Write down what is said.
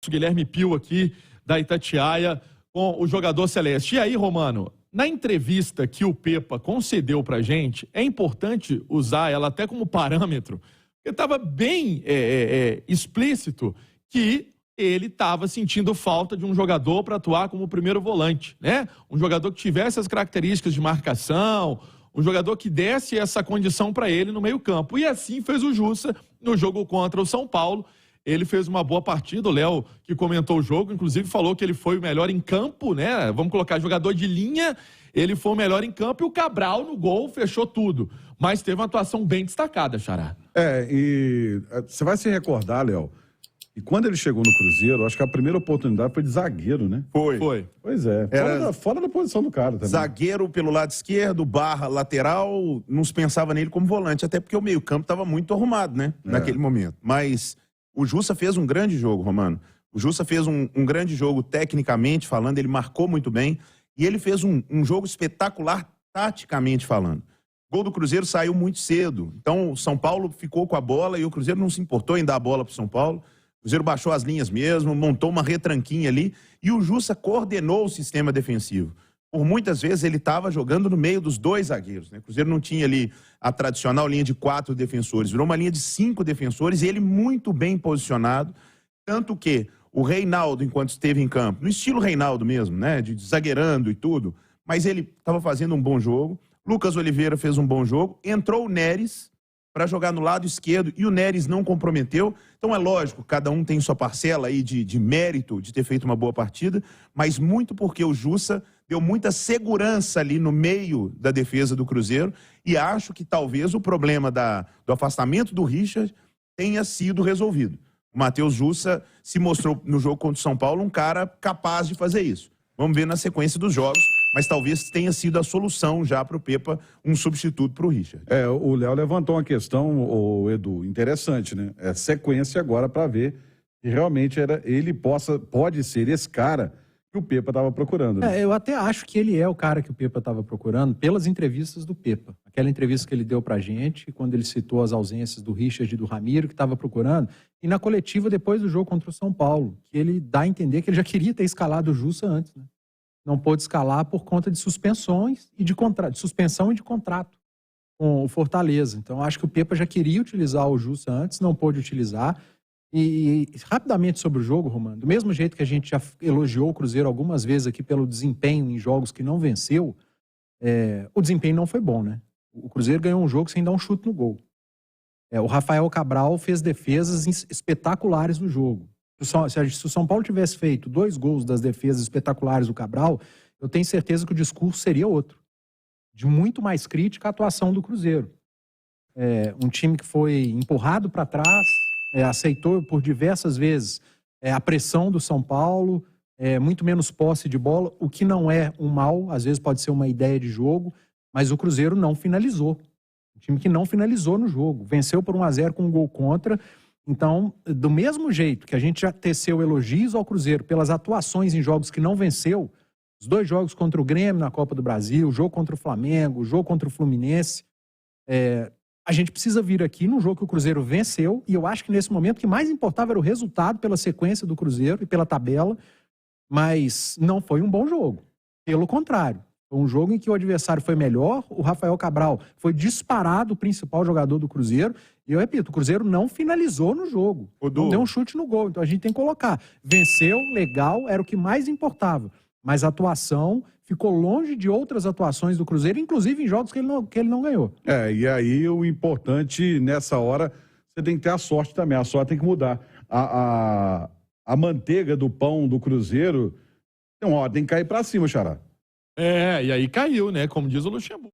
Guilherme Pio aqui, da Itatiaia, com o jogador celeste. E aí, Romano, na entrevista que o Pepa concedeu pra gente, é importante usar ela até como parâmetro, porque estava bem explícito que ele estava sentindo falta de um jogador para atuar como primeiro volante, né? Um jogador que tivesse as características de marcação, um jogador que desse essa condição para ele no meio-campo. E assim fez o Jussa no jogo contra o São Paulo. Ele fez uma boa partida, o Léo, que comentou o jogo, inclusive falou que ele foi o melhor em campo, né? Vamos colocar jogador de linha, ele foi o melhor em campo e o Cabral no gol fechou tudo. Mas teve uma atuação bem destacada, Xará. E você vai se recordar, Léo, e quando ele chegou no Cruzeiro, acho que a primeira oportunidade foi de zagueiro, né? Foi. Pois é. Fora da posição do cara também. Zagueiro pelo lado esquerdo, barra lateral, não se pensava nele como volante, até porque o meio-campo estava muito arrumado, né? Naquele momento. Mas o Jussa fez um grande jogo, Romano. O Jussa fez um grande jogo tecnicamente falando, ele marcou muito bem. E ele fez um jogo espetacular taticamente falando. O gol do Cruzeiro saiu muito cedo. Então o São Paulo ficou com a bola e o Cruzeiro não se importou em dar a bola para o São Paulo. O Cruzeiro baixou as linhas mesmo, montou uma retranquinha ali e o Jussa coordenou o sistema defensivo. Por muitas vezes ele estava jogando no meio dos dois zagueiros, né? O Cruzeiro não tinha ali a tradicional linha de 4 defensores, virou uma linha de 5 defensores e ele muito bem posicionado, tanto que o Reinaldo, enquanto esteve em campo, no estilo Reinaldo mesmo, né? De zagueirando e tudo, mas ele estava fazendo um bom jogo. Lucas Oliveira fez um bom jogo, entrou o Neres para jogar no lado esquerdo e o Neres não comprometeu. Então é lógico, cada um tem sua parcela aí de mérito de ter feito uma boa partida, mas muito porque o Jussa deu muita segurança ali no meio da defesa do Cruzeiro e acho que talvez o problema do afastamento do Richard tenha sido resolvido. O Matheus Jussa se mostrou no jogo contra o São Paulo um cara capaz de fazer isso. Vamos ver na sequência dos jogos, mas talvez tenha sido a solução já para o Pepa, um substituto para o Richard. O Léo levantou uma questão, Edu, interessante, né? É sequência agora para ver que realmente ele pode ser esse cara que o Pepa estava procurando. Né? Eu até acho que ele é o cara que o Pepa estava procurando pelas entrevistas do Pepa. Aquela entrevista que ele deu pra gente, quando ele citou as ausências do Richard e do Ramiro, que estava procurando, e na coletiva depois do jogo contra o São Paulo, que ele dá a entender que ele já queria ter escalado o Jussa antes, né? Não pôde escalar por conta de suspensões e de suspensão e de contrato com o Fortaleza. Então, acho que o Pepa já queria utilizar o Jussa antes, não pôde utilizar. E rapidamente sobre o jogo, Romano, do mesmo jeito que a gente já elogiou o Cruzeiro algumas vezes aqui pelo desempenho em jogos que não venceu, o desempenho não foi bom, né? O Cruzeiro ganhou um jogo sem dar um chute no gol. O Rafael Cabral fez defesas espetaculares no jogo. Se o São Paulo tivesse feito 2 gols das defesas espetaculares do Cabral, eu tenho certeza que o discurso seria outro. De muito mais crítica à atuação do Cruzeiro. Um time que foi empurrado para trás, aceitou por diversas vezes a pressão do São Paulo, muito menos posse de bola, o que não é um mal, às vezes pode ser uma ideia de jogo, mas o Cruzeiro não finalizou. Um time que não finalizou no jogo. Venceu por 1-0 com um gol contra. Então, do mesmo jeito que a gente já teceu elogios ao Cruzeiro pelas atuações em jogos que não venceu, os 2 jogos contra o Grêmio na Copa do Brasil, o jogo contra o Flamengo, o jogo contra o Fluminense, a gente precisa vir aqui num jogo que o Cruzeiro venceu, e eu acho que nesse momento o que mais importava era o resultado pela sequência do Cruzeiro e pela tabela, mas não foi um bom jogo. Pelo contrário, foi um jogo em que o adversário foi melhor, o Rafael Cabral foi disparado o principal jogador do Cruzeiro, e eu repito, o Cruzeiro não finalizou no jogo, não deu um chute no gol, então a gente tem que colocar. Venceu, legal, era o que mais importava, mas a atuação ficou longe de outras atuações do Cruzeiro, inclusive em jogos que ele não ganhou. E aí o importante nessa hora, você tem que ter a sorte também, a sorte tem que mudar. A manteiga do pão do Cruzeiro, tem que cair pra cima, Xará. E aí caiu, né? Como diz o Luxemburgo.